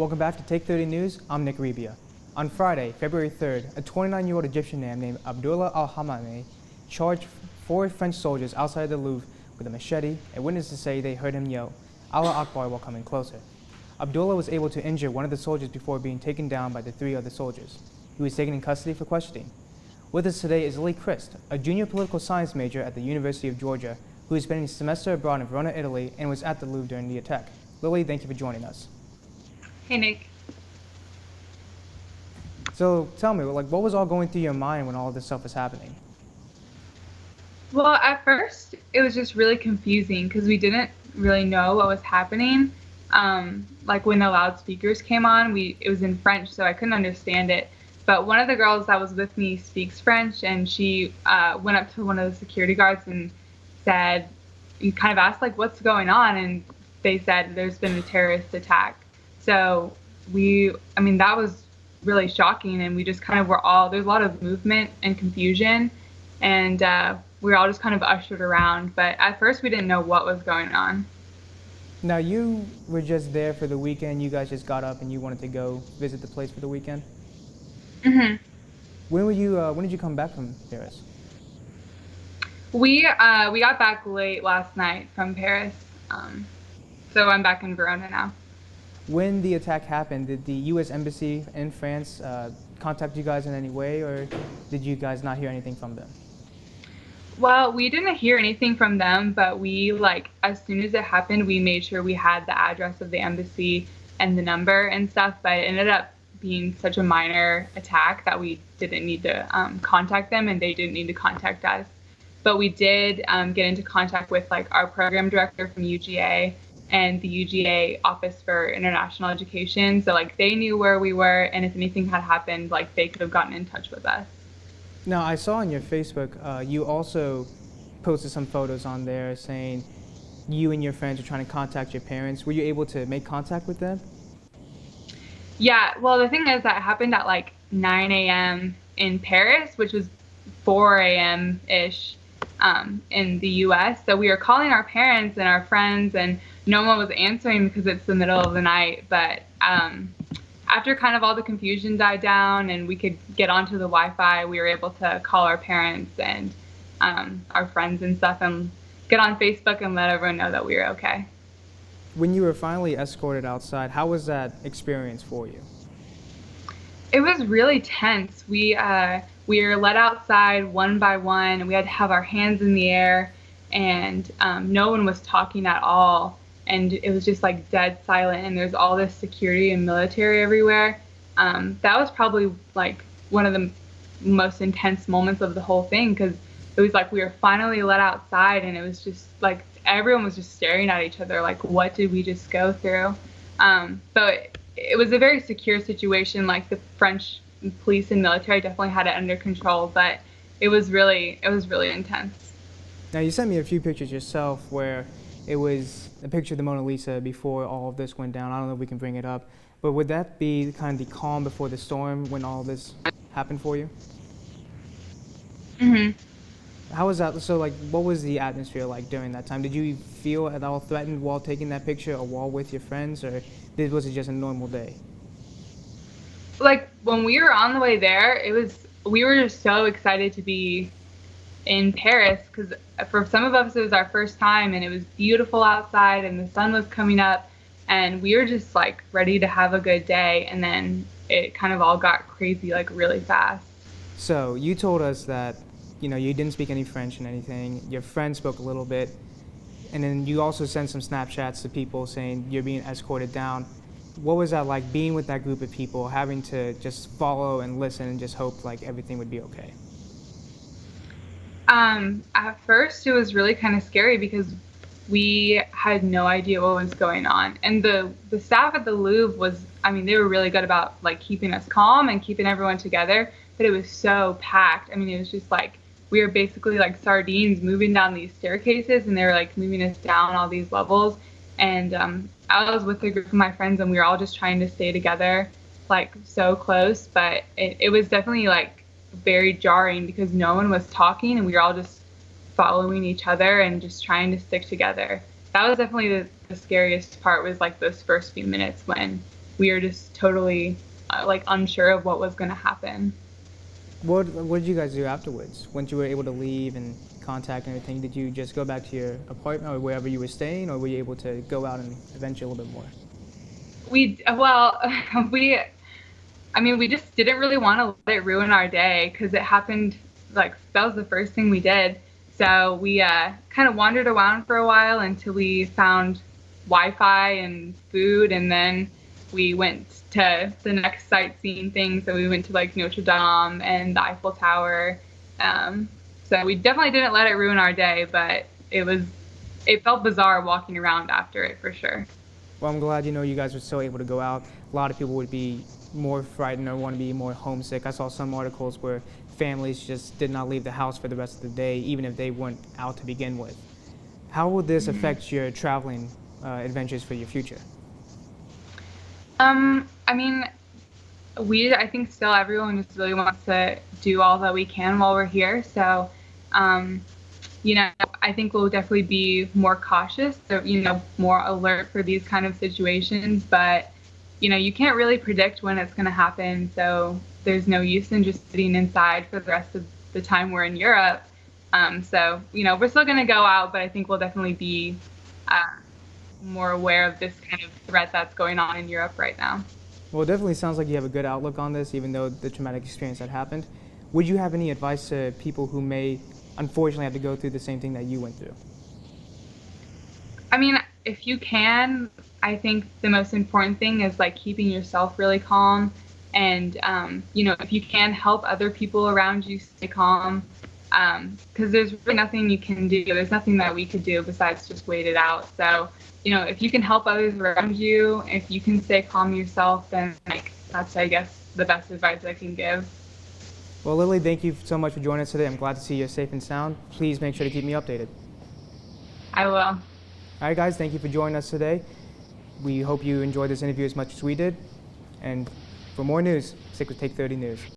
Welcome back to Take 30 News. I'm Nick Erebia. On Friday, February 3rd, a 29-year-old Egyptian man named Abdullah al-Hamami charged 4 French soldiers outside the Louvre with a machete, and witnesses say they heard him yell, "Allah Akbar," while coming closer. Abdullah was able to injure one of the soldiers before being taken down by the 3 other soldiers. He was taken in custody for questioning. With us today is Lilly Chriszt, a junior political science major at the University of Georgia, who is spending a semester abroad in Verona, Italy, and was at the Louvre during the attack. Lilly, thank you for joining us. Hey, Nick. So tell me, what was all going through your mind when all of this stuff was happening? Well, at first, it was just really confusing because we didn't really know what was happening. Like when the loudspeakers came on, it was in French, so I couldn't understand it. But one of the girls that was with me speaks French, and she went up to one of the security guards and said, you kind of asked, what's going on? And they said there's been a terrorist attack. So that was really shocking, and we just kind of there's a lot of movement and confusion, and we were all just kind of ushered around. But at first, we didn't know what was going on. Now, you were just there for the weekend. You guys just got up and you wanted to go visit the place for the weekend? Mm-hmm. When did you come back from Paris? We got back late last night from Paris, so I'm back in Verona now. When the attack happened, did the U.S. Embassy in France contact you guys in any way, or did you guys not hear anything from them? Well, we didn't hear anything from them, but we, as soon as it happened, we made sure we had the address of the embassy and the number and stuff, but it ended up being such a minor attack that we didn't need to contact them, and they didn't need to contact us. But we did get into contact with, our program director from UGA and the UGA Office for International Education. So, they knew where we were, and if anything had happened, they could have gotten in touch with us. Now, I saw on your Facebook, you also posted some photos on there saying you and your friends are trying to contact your parents. Were you able to make contact with them? Yeah, well, the thing is that happened at 9 a.m. in Paris, which was 4 a.m.-ish in the U.S. So we were calling our parents and our friends, and no one was answering because it's the middle of the night. But after kind of all the confusion died down and we could get onto the Wi-Fi, we were able to call our parents and our friends and stuff and get on Facebook and let everyone know that we were okay. When you were finally escorted outside, how was that experience for you? It was really tense. We were let outside one by one, and we had to have our hands in the air, and no one was talking at all. And it was just dead silent, and there's all this security and military everywhere. That was probably one of the most intense moments of the whole thing, because it was we were finally let outside, and it was just everyone was just staring at each other what did we just go through? But it was a very secure situation. The French police and military definitely had it under control, but it was really intense. Now, you sent me a few pictures yourself where it was a picture of the Mona Lisa before all of this went down. I don't know if we can bring it up, but would that be kind of the calm before the storm when all this happened for you? Mm-hmm. How was that? So, what was the atmosphere like during that time? Did you feel at all threatened while taking that picture, or while with your friends, or was it just a normal day? When we were on the way there, we were just so excited to be in Paris, because for some of us it was our first time, and it was beautiful outside and the sun was coming up, and we were just ready to have a good day, and then it kind of all got crazy really fast. So you told us that you didn't speak any French and anything. Your friend spoke a little bit, and then you also sent some Snapchats to people saying you're being escorted down. What was that like, being with that group of people, having to just follow and listen and just hope everything would be okay? At first it was really kind of scary because we had no idea what was going on. And the staff at the Louvre was, they were really good about keeping us calm and keeping everyone together, but it was so packed. It was just we were basically sardines moving down these staircases, and they were moving us down all these levels. And I was with a group of my friends, and we were all just trying to stay together, so close. But it was definitely very jarring because no one was talking, and we were all just following each other and just trying to stick together. That was definitely the scariest part, was those first few minutes when we were just totally like unsure of what was going to happen. What did you guys do afterwards? Once you were able to leave and contact and everything, did you just go back to your apartment or wherever you were staying, or were you able to go out and adventure a little bit more? Well, we just didn't really want to let it ruin our day because it happened, like, that was the first thing we did. So we kind of wandered around for a while until we found Wi-Fi and food, and then we went to the next sightseeing thing. So we went to like Notre Dame and the Eiffel Tower. So we definitely didn't let it ruin our day, but it felt bizarre walking around after it for sure. Well, I'm glad you guys were still able to go out. A lot of people would be more frightened or want to be more homesick. I saw some articles where families just did not leave the house for the rest of the day, even if they weren't out to begin with. How will this affect your traveling adventures for your future? I think still everyone just really wants to do all that we can while we're here. So, I think we'll definitely be more cautious, so, more alert for these kind of situations. But, you can't really predict when it's going to happen. So there's no use in just sitting inside for the rest of the time we're in Europe. So, we're still going to go out, but I think we'll definitely be more aware of this kind of threat that's going on in Europe right now. Well, it definitely sounds like you have a good outlook on this, even though the traumatic experience had happened. Would you have any advice to people who may unfortunately have to go through the same thing that you went through? If you can, I think the most important thing is like keeping yourself really calm, and if you can, help other people around you stay calm, because there's really nothing you can do. There's nothing that we could do besides just wait it out. So, if you can help others around you, if you can stay calm yourself, then that's, I guess, the best advice I can give. Well, Lily, thank you so much for joining us today. I'm glad to see you're safe and sound. Please make sure to keep me updated. I will. All right, guys, thank you for joining us today. We hope you enjoyed this interview as much as we did. And for more news, stick with Take 30 News.